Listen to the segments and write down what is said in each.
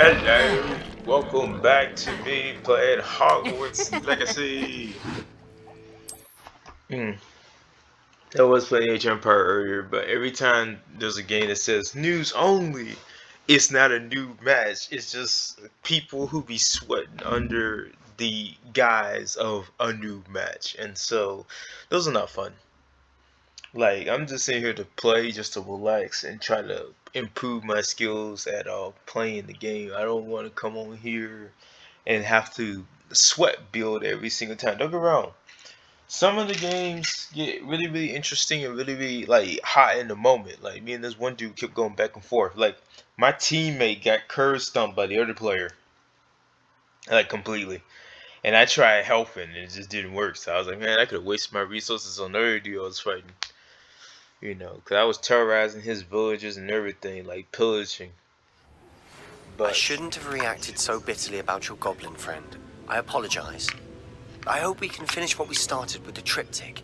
Hello, welcome back to me playing Hogwarts Legacy. Hmm. I was playing Age of Empire earlier, but every time there's a game that says news only, it's not a new match. It's just people who be sweating under the guise of a new match, and so those are not fun. Like I'm just sitting here to play, just to relax and try to improve my skills at playing the game. I don't want to come on here and have to sweat build every single time. Don't get me wrong. Some of the games get really interesting and really like hot in the moment. Like me and this one dude kept going back and forth. Like my teammate got curve stumped by the other player, like completely. And I tried helping and it just didn't work. So I was like, man, I could have wasted my resources on the other dude I was fighting. Because I was terrorizing his villages and everything, like pillaging. I But shouldn't have reacted so bitterly about your goblin friend. I apologize. I hope we can finish what we started with the triptych.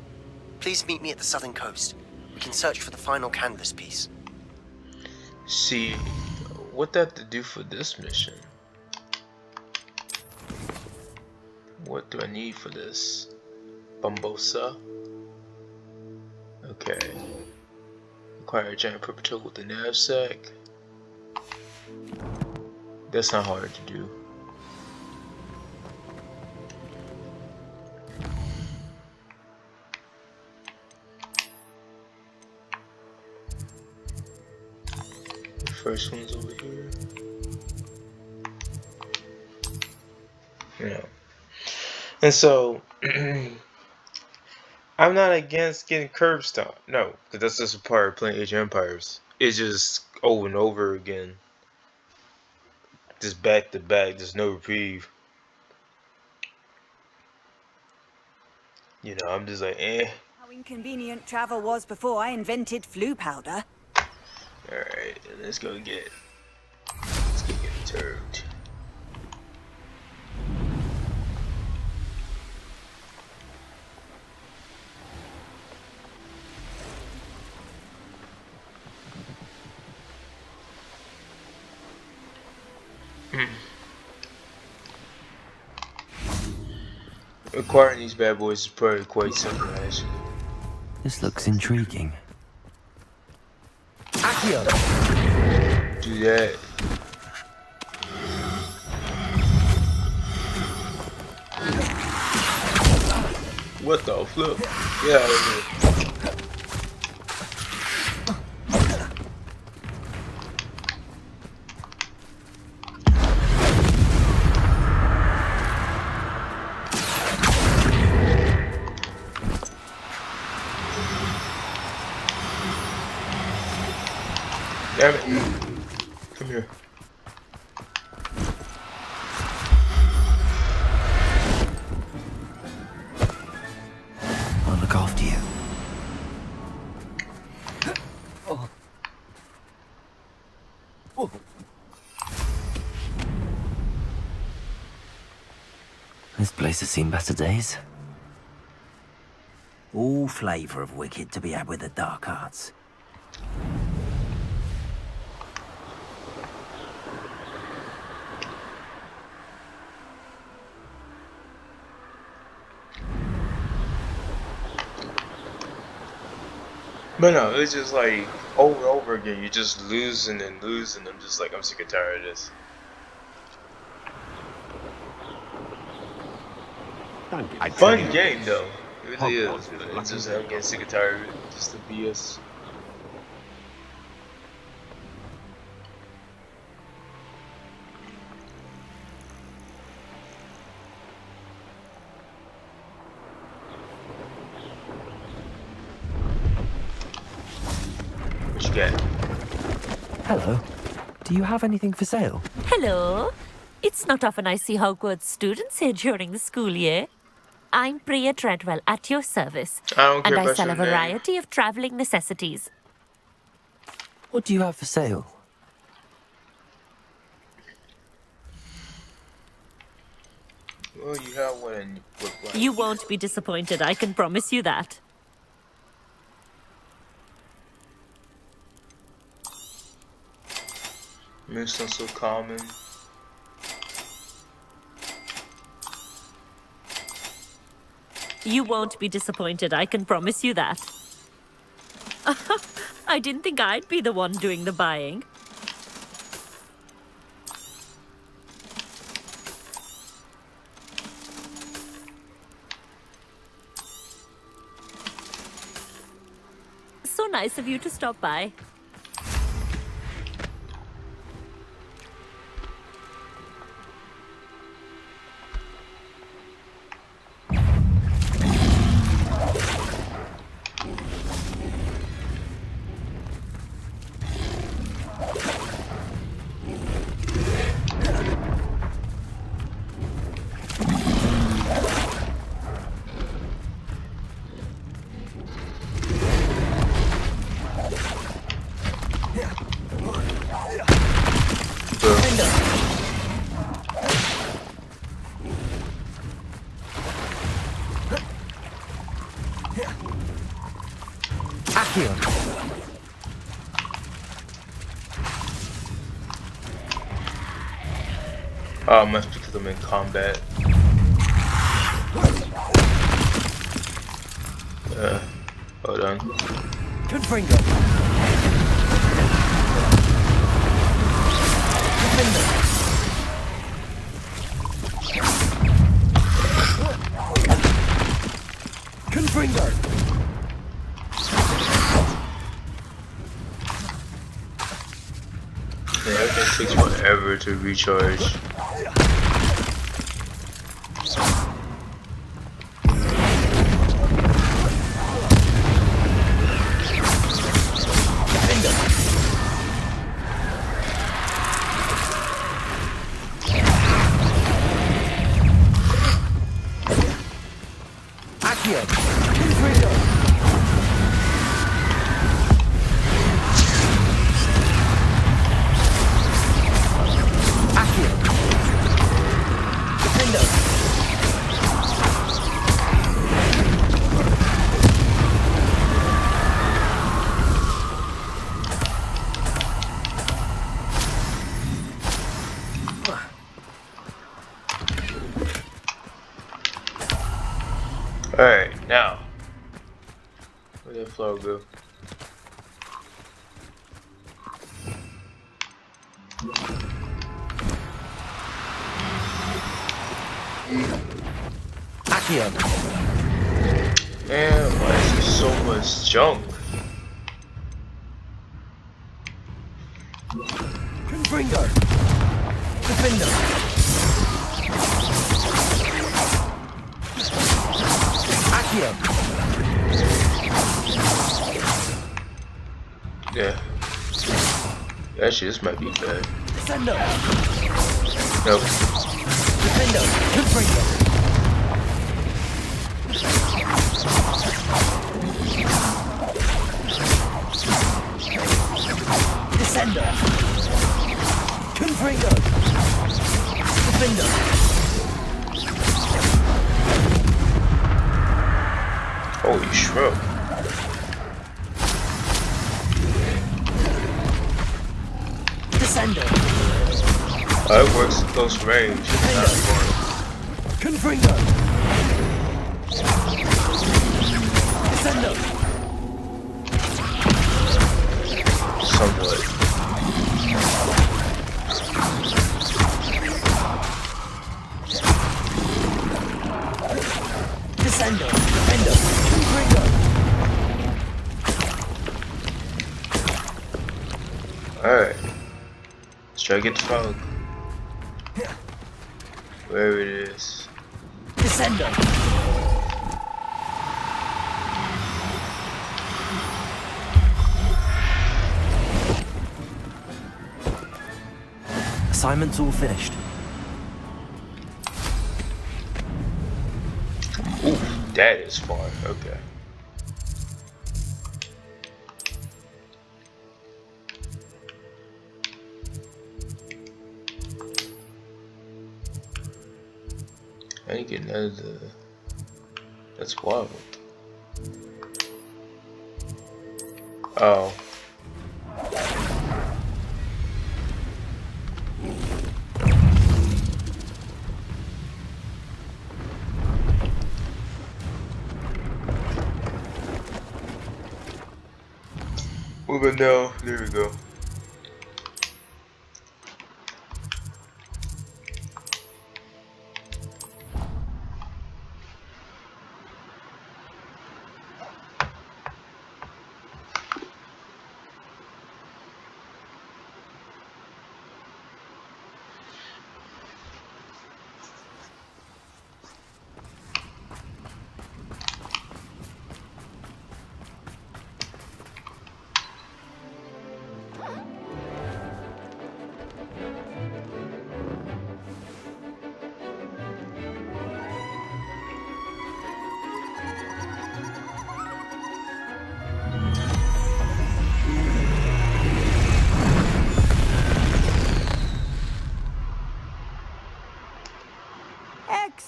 Please meet me at the southern coast. We can search for the final canvas piece. see, what that to do for this mission? What do I need for this? Bumbosa? Okay. Acquire a giant perpetual with the knapsack. That's not hard to do. The first one's over here. Yeah. And so, I'm not against getting curb stomped. No, because that's just a part of playing Age of Empires. It's just over and over again. Just back to back. There's no reprieve. I'm just like, eh. How inconvenient travel was before I invented flu powder. Alright, let's go get turd. Acquiring these bad boys is probably quite simple, actually. This looks intriguing. Do that. What the flip? Get out of here. Damn it. Come here. I'll look after you. This place has seen better days. All flavour of wicked to be had with the dark arts. But no, it's just like over and over again. You're just losing and losing. I'm just like, I'm sick and tired of this. Fun game though. It really is. But it's just I'm getting sick and tired of it. Just the BS. What you got? Hello. Do you have anything for sale? Hello. It's not often I see Hogwarts students here during the school year. I'm Priya Treadwell at your service, I don't care and I about sell a your name. variety of traveling necessities. What do you have for sale? Well, you have one in your book. You won't be disappointed, I can promise you that. It's not so common. You won't be disappointed, I can promise you that. I didn't think I'd be the one doing the buying. So nice of you to stop by. Oh, I must because I'm in combat. Hold on. Confringo. Confringo. Yeah, it takes forever to recharge. Alright, now. Where did that flower go? Man, why is there so much junk? Confringo. Defendo. Accio. Yeah. Actually, this might be bad. Defendo. Nope. Defendo. Confringo. Descendo. Confringo. Defendo. Holy shrimp. Descendo. Oh, it works at close range. Confringo. Descendo. Somewhat. Descendo. Defendo. Confringo. Alright. Let's try to get the fog. Wherever it is. Descendo. Assignment's all finished. Ooh, that is far. Okay. I ain't getting out of the... That's wild. Oh. but no, there we go.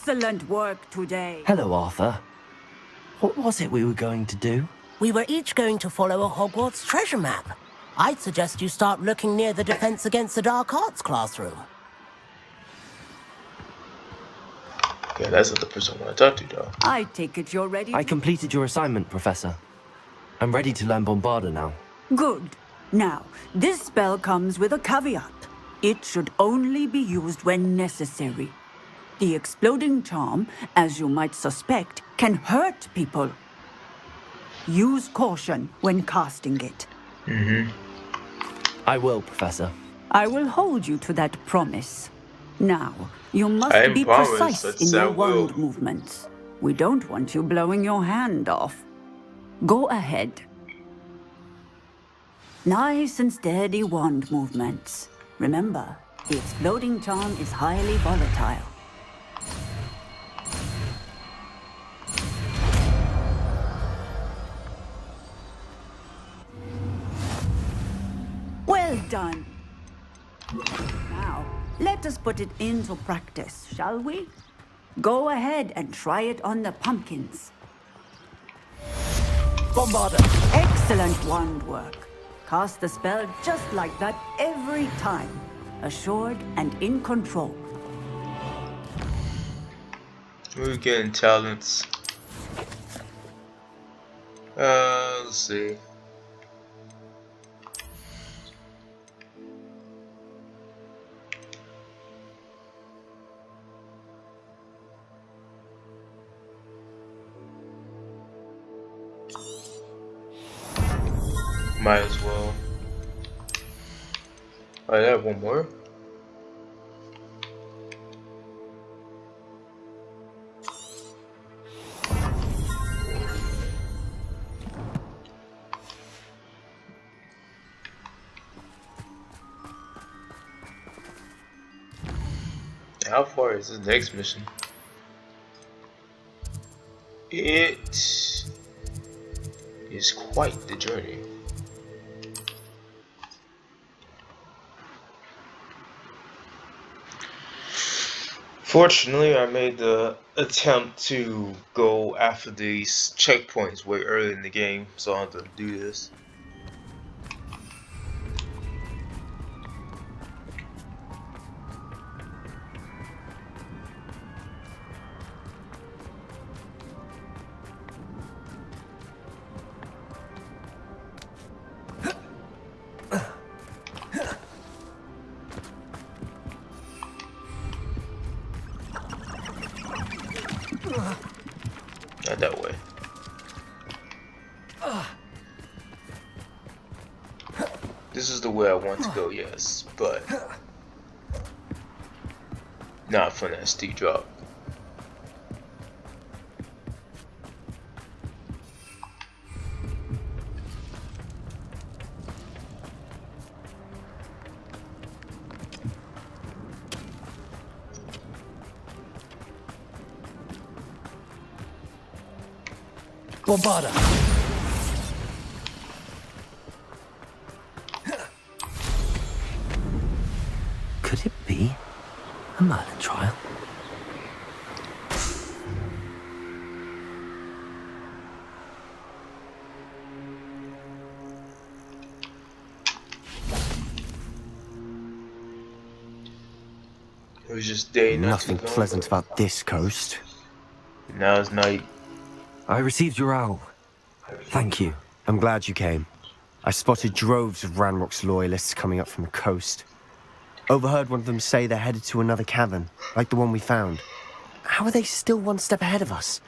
Excellent work today. Hello, Arthur. What was it we were going to do? We were each going to follow a Hogwarts treasure map. I'd suggest you start looking near the Defense Against the Dark Arts classroom. Yeah, that's not the person I want to talk to, though. I take it you're ready. I completed your assignment, Professor. I'm ready to learn Bombarda now. Good. Now, this spell comes with a caveat. It should only be used when necessary. The exploding charm, as you might suspect, can hurt people. Use caution when casting it. I will, Professor. I will hold you to that promise. Now, you I must be promise precise that in your I will. wand movements. We don't want you blowing your hand off. Go ahead. Nice and steady wand movements. Remember, the exploding charm is highly volatile. Well done. Now, let us put it into practice, shall we? Go ahead and try it on the pumpkins. Bombarda! Excellent wand work. Cast the spell just like that every time. Assured and in control. We're getting talents. Let's see. Might as well. I have one more. How far is this next mission? It is quite the journey. Fortunately, I made the attempt to go after these checkpoints way early in the game, so I have to do this. Not that way. This is the way I want to go, yes, but not from that steep drop. Bombarda! Could it be a Merlin trial? It was just day. Nothing pleasant about this coast. Now it's night. I received your owl. Thank you. I'm glad you came. I spotted droves of Ranrock's loyalists coming up from the coast. Overheard one of them say they're headed to another cavern, like the one we found. How are they still one step ahead of us?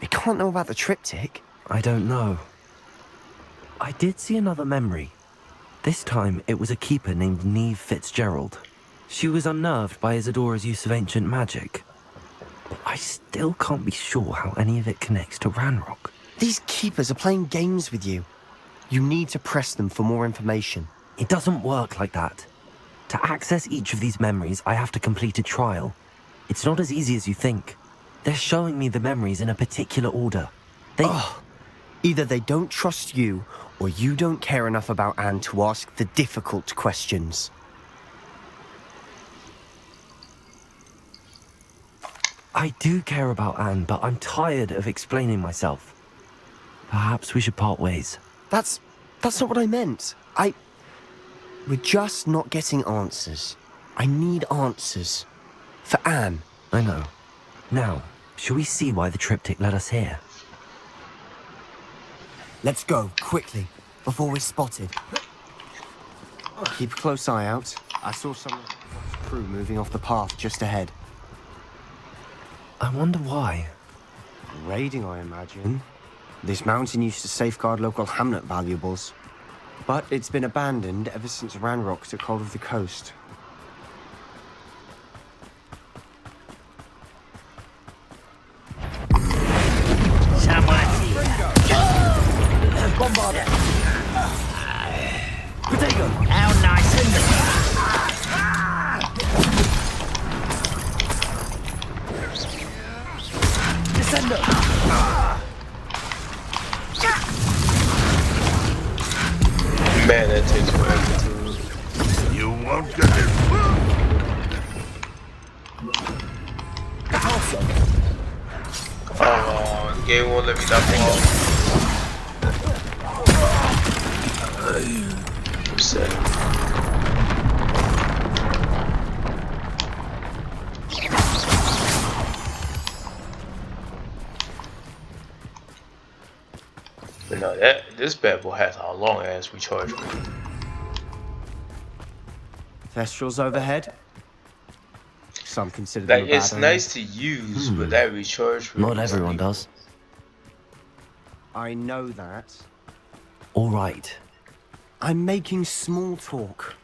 They can't know about the triptych. I don't know. I did see another memory. This time, it was a keeper named Neve Fitzgerald. She was unnerved by Isadora's use of ancient magic. But I still can't be sure how any of it connects to Ranrock. These keepers are playing games with you. You need to press them for more information. It doesn't work like that. To access each of these memories, I have to complete a trial. It's not as easy as you think. They're showing me the memories in a particular order. Either they don't trust you, or you don't care enough about Anne to ask the difficult questions. I do care about Anne, but I'm tired of explaining myself. Perhaps we should part ways. That's not what I meant. We're just not getting answers. I need answers. For Anne. I know. Now, shall we see why the triptych led us here? Let's go, quickly, before we're spotted. Keep a close eye out. I saw some of the crew moving off the path just ahead. I wonder why. Raiding, I imagine. This mountain used to safeguard local hamlet valuables. But it's been abandoned ever since Ranrock took hold of the coast. Bombardier! Potato! How nice! Descendo! Man, that takes forever to... You won't get it. Oh, game won't let me knock him off. I'm sad. But no, this bad boy has a long ass recharge rate. Thestrals overhead. Some consider Like, them a it's bad nice to use, but that recharge rate. Not everyone does. I know that. All right. I'm making small talk.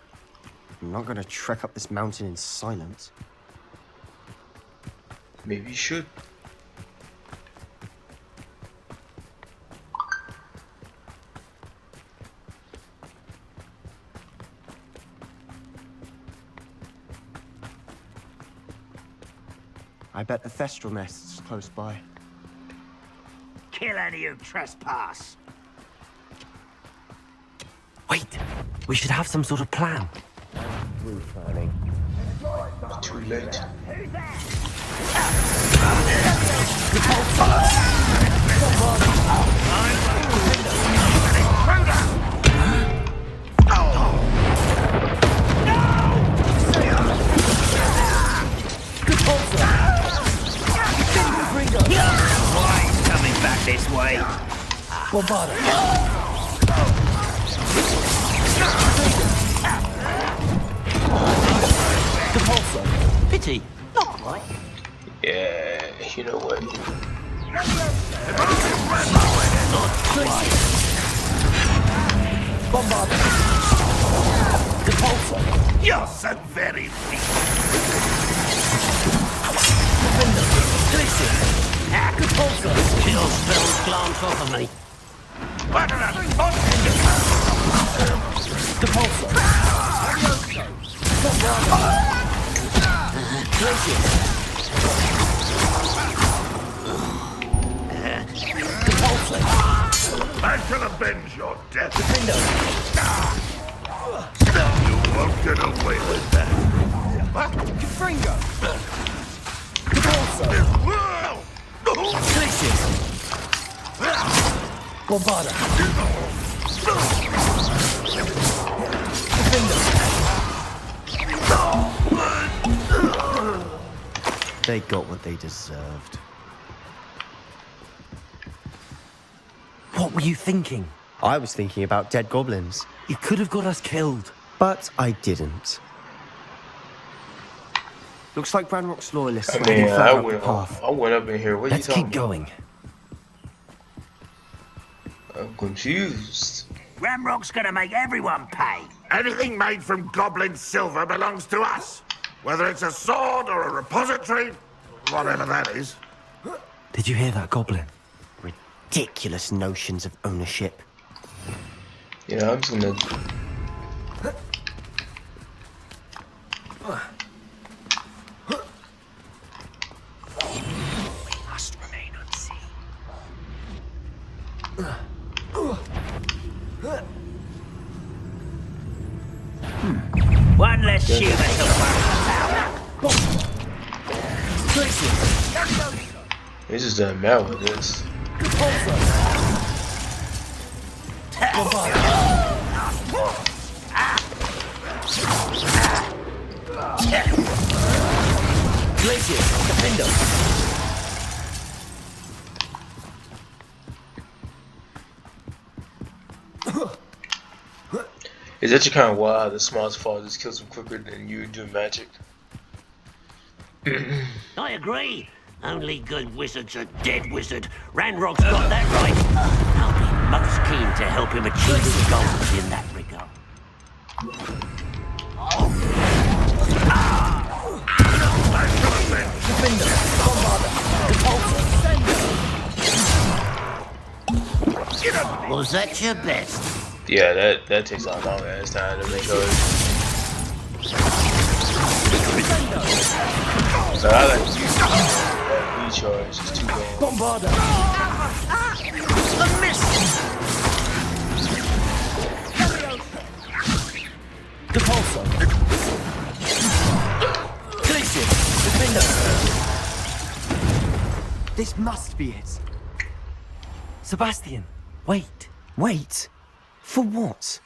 I'm not going to trek up this mountain in silence. Maybe you should. I bet the Thestral nest's close by. Kill any who trespass. Wait, we should have some sort of plan. Too late. Why he's coming back this way? Pity. Not quite. Yeah, you know what? You're so very weak. Kill spells glance off of me. I shall avenge your death. You won't get away with that. They got what they deserved. What were you thinking? I was thinking about dead goblins. You could have got us killed. But I didn't. Looks like Ranrock's loyalists I are heading mean, further up the path. I went up in here. What are you Let's talking keep going. I'm confused. Ramrock's gonna make everyone pay. Anything made from goblin silver belongs to us. Whether it's a sword or a repository, whatever that is. Did you hear that, Goblin? Ridiculous notions of ownership. You know, I'm just gonna. Must remain unseen. One less human to work about. It just doesn't matter with this. Glacier, defender. It's actually kind of wild how the smallest fall just kills him quicker than you do magic. I agree. Only good wizards are dead wizard. Ranrock's got that right. I'll be most keen to help him achieve his goals in that regard. Was that your best? Yeah, that takes a long ass time to recharge. So I like to use that recharge. It's too bad. Bombarda. A miss. Depulso. Glacier. Defender. This must be it. Sebastian, wait. Wait. For what?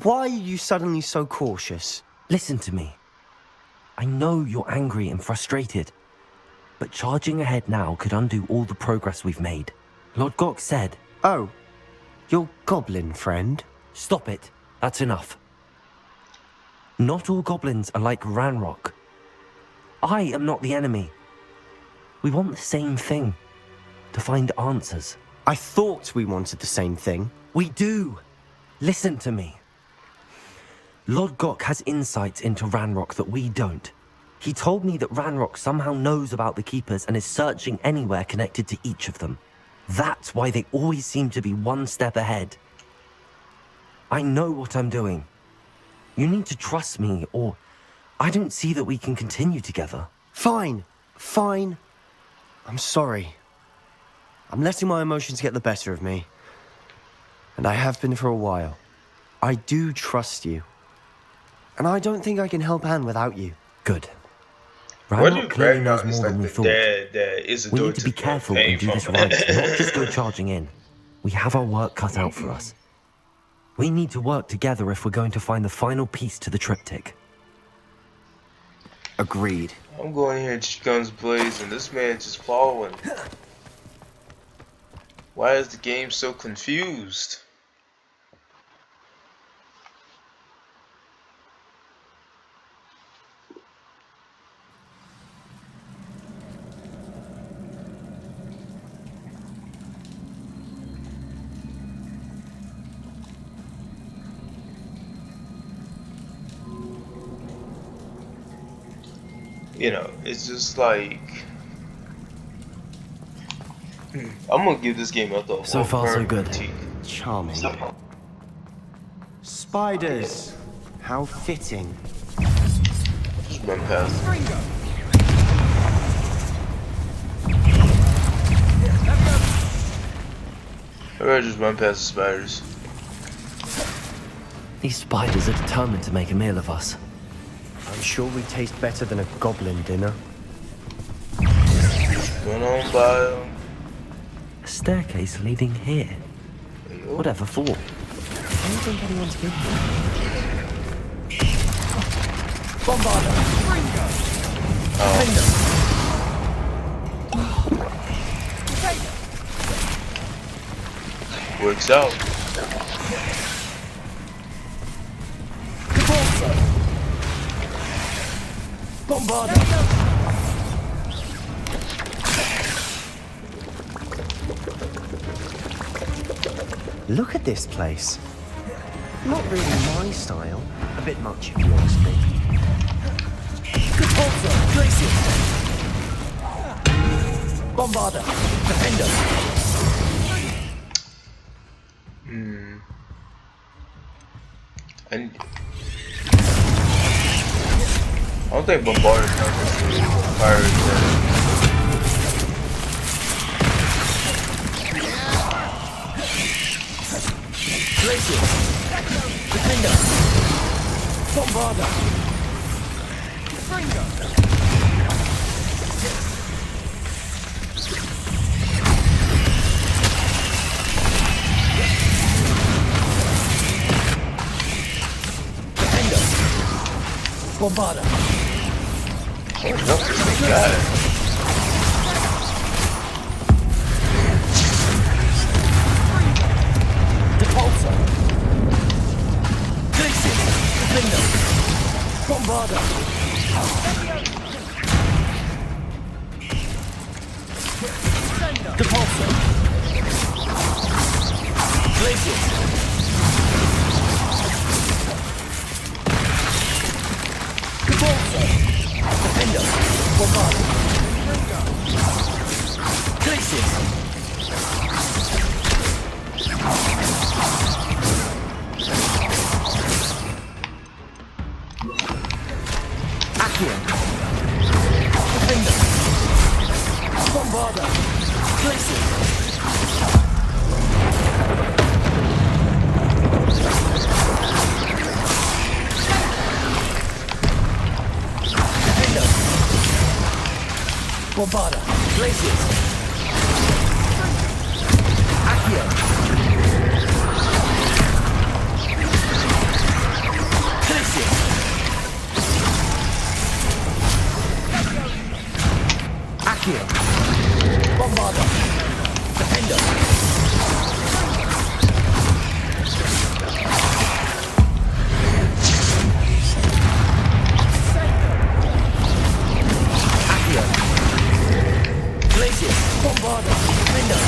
Why are you suddenly so cautious? Listen to me. I know you're angry and frustrated, but charging ahead now could undo all the progress we've made. Lord Gok said... Oh, your goblin friend? Stop it. That's enough. Not all goblins are like Ranrock. I am not the enemy. We want the same thing. To find answers. I thought we wanted the same thing. We do. Listen to me. Lord Gok has insights into Ranrock that we don't. He told me that Ranrock somehow knows about the Keepers and is searching anywhere connected to each of them. That's why they always seem to be one step ahead. I know what I'm doing. You need to trust me, or I don't see that we can continue together. Fine. I'm sorry. I'm letting my emotions get the better of me. And I have been for a while. I do trust you. And I don't think I can help Anne without you. Good. What Ranrock if clearly knows Ragnar is more like than we the thought. dad that is a We door need to be the careful and do this from? right, not just go charging in. We have our work cut out for us. We need to work together if we're going to find the final piece to the triptych. Agreed. I'm going here just guns blazing. This man just following. Why is the game so confused? You know, it's just like I'm gonna give this game a thought. So far, so good. Charming. Spiders. How fitting. Just run past. I'd rather just run past the spiders. These spiders are determined to make a meal of us. I'm sure we taste better than a goblin dinner. Run on by them. A staircase leading here. Whatever for? I don't think anyone's been here. Bombarda. works out. Look at this place. Not really my style. A bit much, if you ask me. Bombarder! Defender! And I don't think Bombarder is fire. Glacier! Defender! Bombarder! Bombarder! Got it. Depulsor! Glacier! Defender! Bombarder! Depulsor! Glacier! Depulsor! Defender! Bombarder! Glacier! Accio! Defender! Bombarder! Glacier! Defender! Bombarder! Glacier! Accio! Glacier! Accio! Bombarder! Defender! Accio! Glacier! Bombarder! Defender!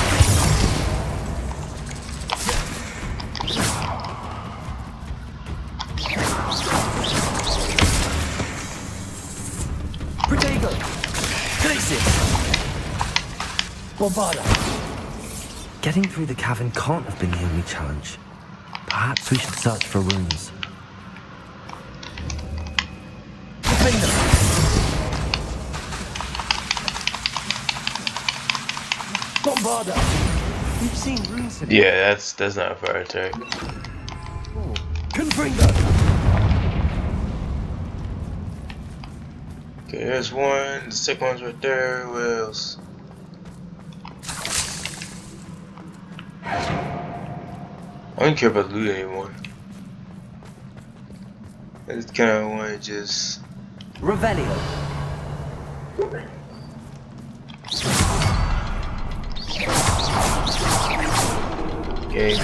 Protego! Glacier! Bombarder! Getting through the cavern can't have been the only challenge. Perhaps we should search for runes. Defender! Bombarder! We've seen runes in Yeah, that's not a fire attack. Confringo! Okay, there's one. The second one's right there. What else? I don't care about loot anymore. I just kind of want to just. Revelio! Okay.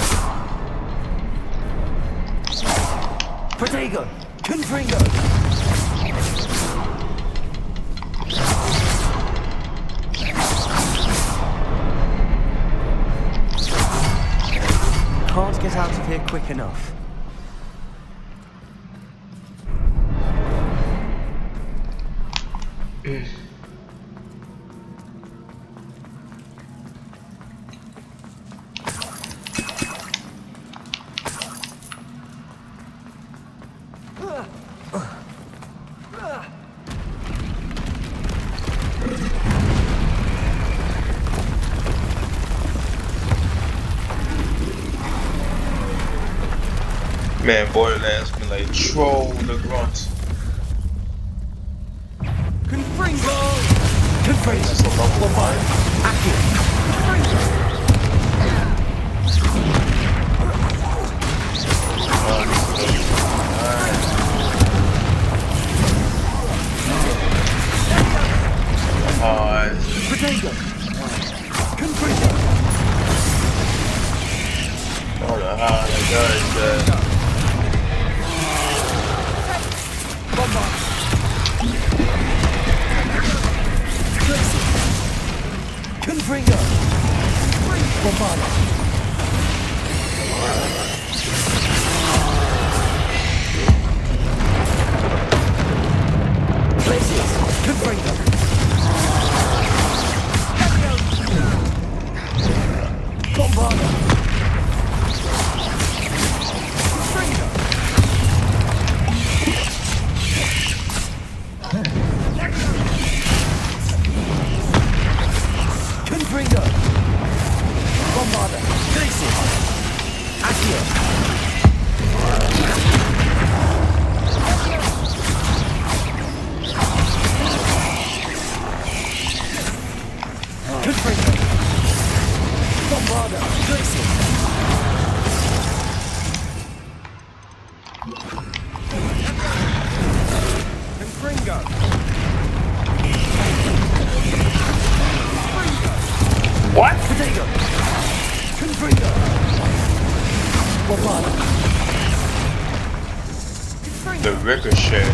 Protego! Confringo! Can't get out of here quick enough. Man, Borderlands can like troll the grunts. Confringo! Confringo! Bombarder! Accio! Protego! Confringo! Ricochet.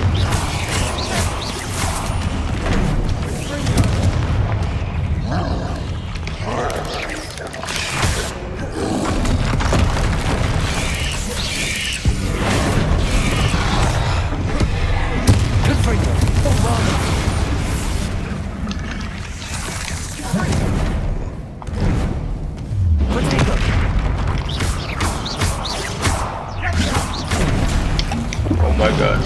Oh my gosh.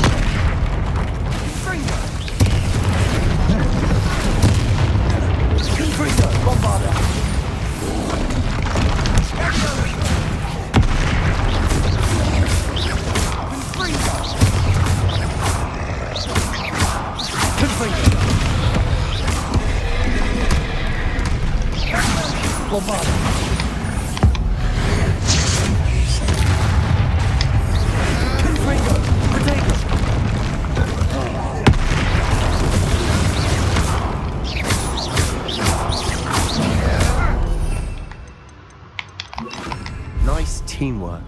Nice teamwork.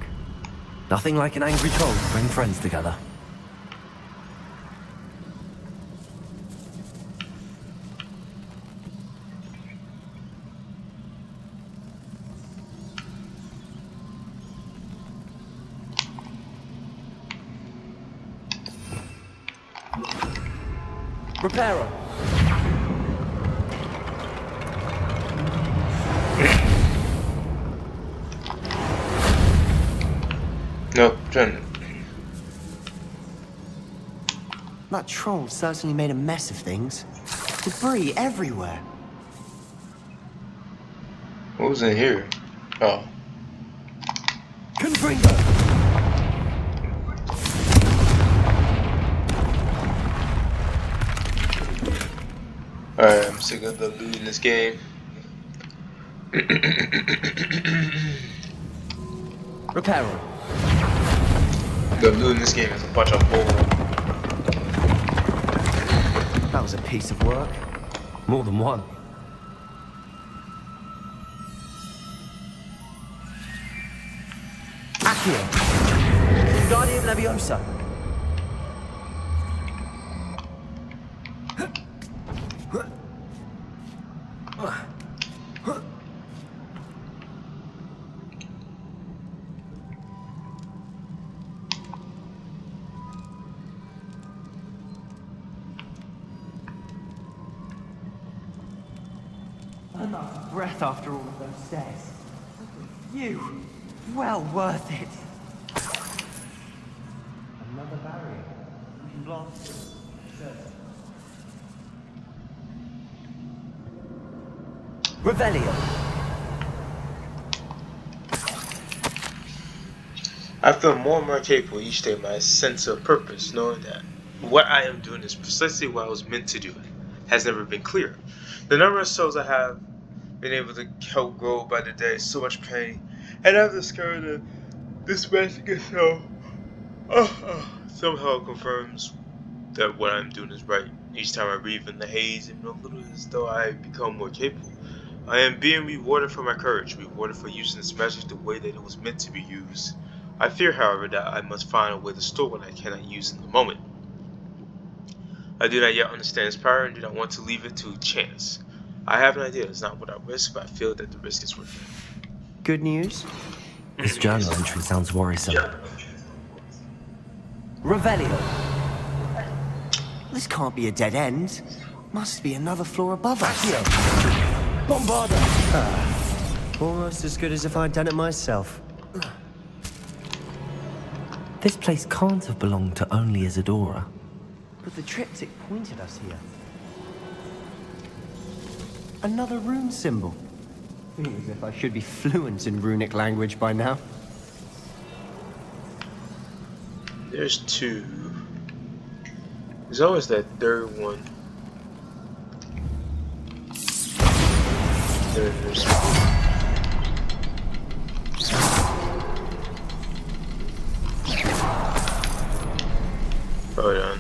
Nothing like an angry troll to bring friends together. Repairer. No, Jen. That troll certainly made a mess of things. Debris everywhere. What was in here? Oh. Confringo. Alright, I'm sick of the loot in this game. Repairer. The loot in this game is a bunch of bull. That was a piece of work. More than one. Accio. Guardian Leviosa. Enough breath after all of those stairs. You, well worth it. Another barrier. We can blast it. Revelio. I feel more and more capable each day. My sense of purpose, knowing that what I am doing is precisely what I was meant to do, has never been clearer. The number of souls I have been able to help grow by the day, so much pain, and I've discovered that this magic itself somehow confirms that what I'm doing is right. Each time I breathe in the haze, and a little as though I become more capable. I am being rewarded for my courage, rewarded for using this magic the way that it was meant to be used. I fear, however, that I must find a way to store what I cannot use in the moment. I do not yet understand its power and do not want to leave it to chance. I have an idea, it's not without risk, but I feel that the risk is worth it. Good news? This journal entry sounds worrisome. Revelio. This can't be a dead end. Must be another floor above us. Bombarda. Almost as good as if I'd done it myself. This place can't have belonged to only Isadora. But the triptych pointed us here. Another rune symbol. Feels as if I should be fluent in runic language by now. There's two. There's always that third one. There's hold on.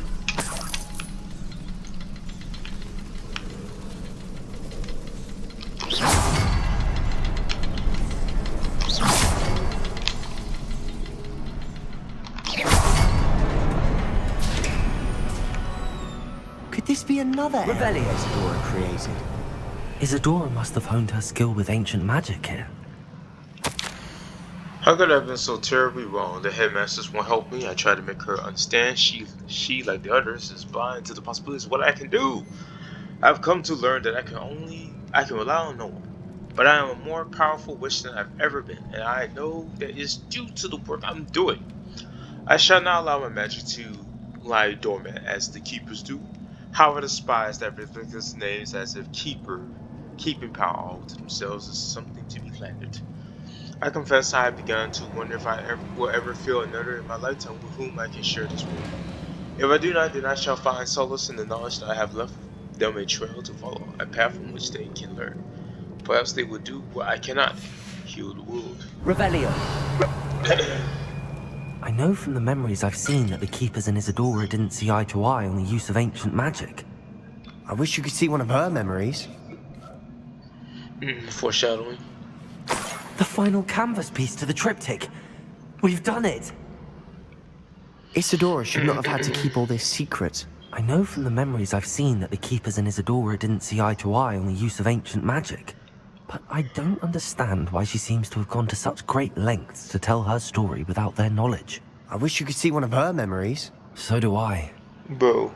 Could this be another area Isadora created? Isadora must have honed her skill with ancient magic here. How could I have been so terribly wrong? The headmasters won't help me. I try to make her understand she like the others, is blind to the possibilities of what I can do. I've come to learn that I can rely on no one. But I am a more powerful witch than I've ever been, and I know that is due to the work I'm doing. I shall not allow my magic to lie dormant as the keepers do. How I despise that ridiculous names as if keeping power all to themselves is something to be slandered. I confess I have begun to wonder if will ever feel another in my lifetime with whom I can share this world. If I do not, then I shall find solace in the knowledge that I have left them a trail to follow, a path from which they can learn. Perhaps they will do what I cannot, heal the world. Revelio. I know from the memories I've seen that the Keepers and Isadora didn't see eye to eye on the use of ancient magic. I wish you could see one of her memories. Foreshadowing. The final canvas piece to the triptych. We've done it! Isadora should not have had to keep all this secret. I know from the memories I've seen that the Keepers and Isadora didn't see eye to eye on the use of ancient magic. But I don't understand why she seems to have gone to such great lengths to tell her story without their knowledge. I wish you could see one of her memories. So do I. Bro.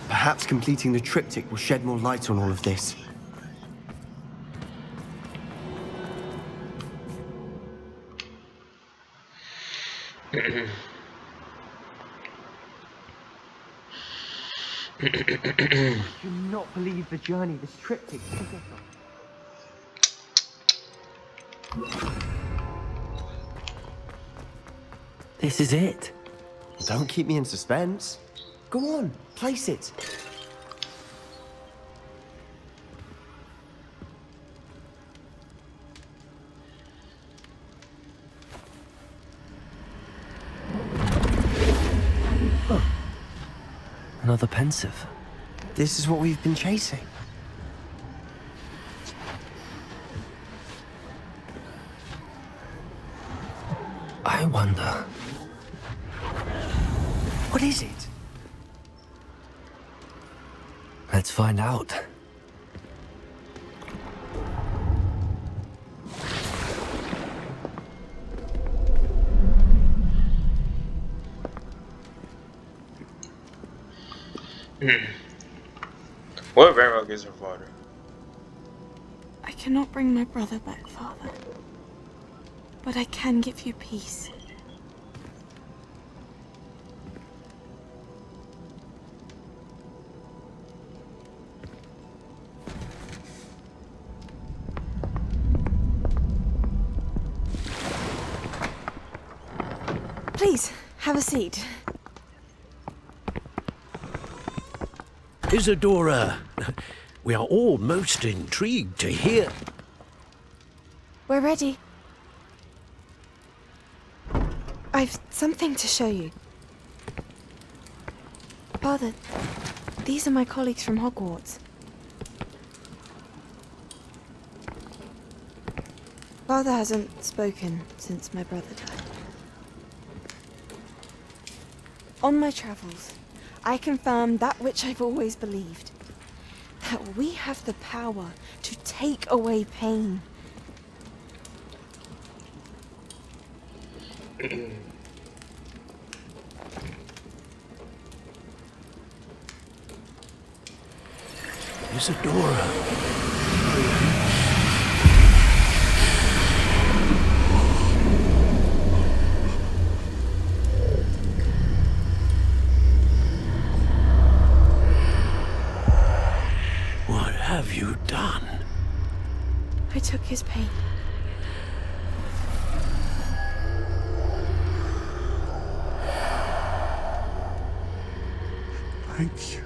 Perhaps completing the triptych will shed more light on all of this. I do not believe the journey this triptych took us on. This is it. Don't keep me in suspense. Go on, place it. Another pensive. This is what we've been chasing. I wonder. What is it? Let's find out. What Ranrock is her father? I cannot bring my brother back, Father. But I can give you peace. Please, have a seat. Isadora, we are all most intrigued to hear. We're ready. I've something to show you. Father, these are my colleagues from Hogwarts. Father hasn't spoken since my brother died. On my travels, I confirmed that which I've always believed. That we have the power to take away pain. Isadora. What have you done? I took his pain. Thank you.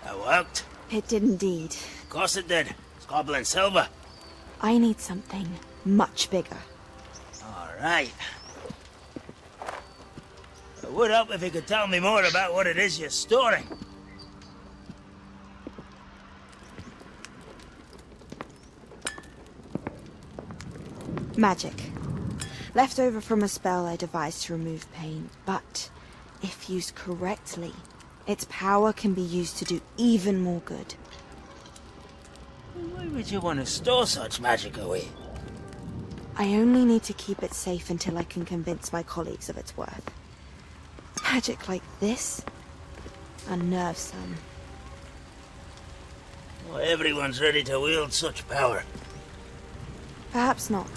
That worked. It did indeed. Of course it did. It's goblin silver. I need something much bigger. All right. It would help if you could tell me more about what it is you're storing. Magic. Left over from a spell I devised to remove pain, but if used correctly, its power can be used to do even more good. Why would you want to store such magic away? I only need to keep it safe until I can convince my colleagues of its worth. Magic like this unnerves some. Well, everyone's ready to wield such power. Perhaps not.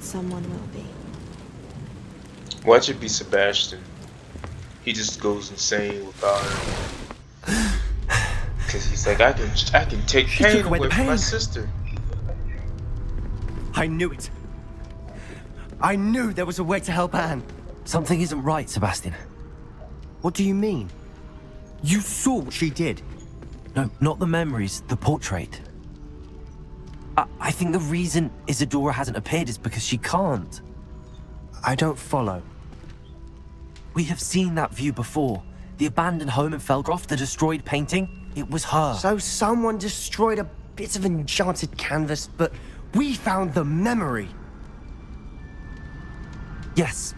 Someone will be. Watch it be Sebastian. He just goes insane without her. Cause he's like, I can take pain away from my sister. I knew it. I knew there was a way to help Anne. Something isn't right, Sebastian. What do you mean? You saw what she did. No, not the memories, the portrait. I think the reason Isadora hasn't appeared is because she can't. I don't follow. We have seen that view before. The abandoned home in Felgroth, the destroyed painting, it was her. So someone destroyed a bit of enchanted canvas, but we found the memory. Yes,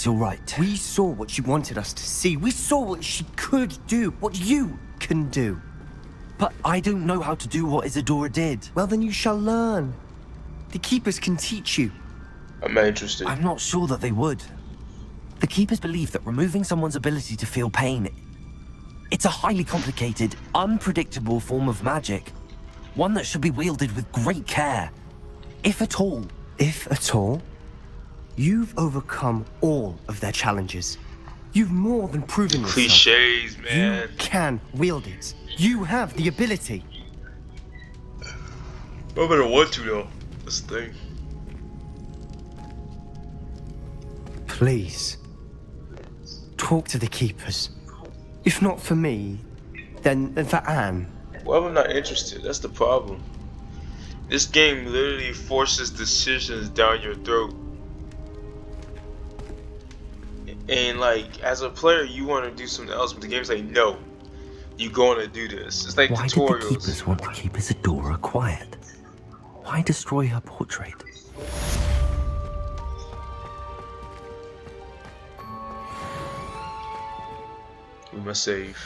you're right. We saw what she wanted us to see. We saw what she could do, what you can do. But I don't know how to do what Isadora did. Well, then you shall learn. The Keepers can teach you. I'm not interested. I'm not sure that they would. The Keepers believe that removing someone's ability to feel pain, it's a highly complicated, unpredictable form of magic. One that should be wielded with great care. If at all. If at all? You've overcome all of their challenges. You've more than proven yourself. Cliches, man. You can wield it. You have the ability. I better want to, though. That's the thing. Please. Talk to the Keepers. If not for me, then for Anne. Well, I'm not interested. That's the problem. This game literally forces decisions down your throat. And like, as a player, you want to do something else, but the game's like, no, you're going to do this. It's like Why tutorials. did the Keepers want to keep Isadora quiet? Why destroy her portrait? We must save.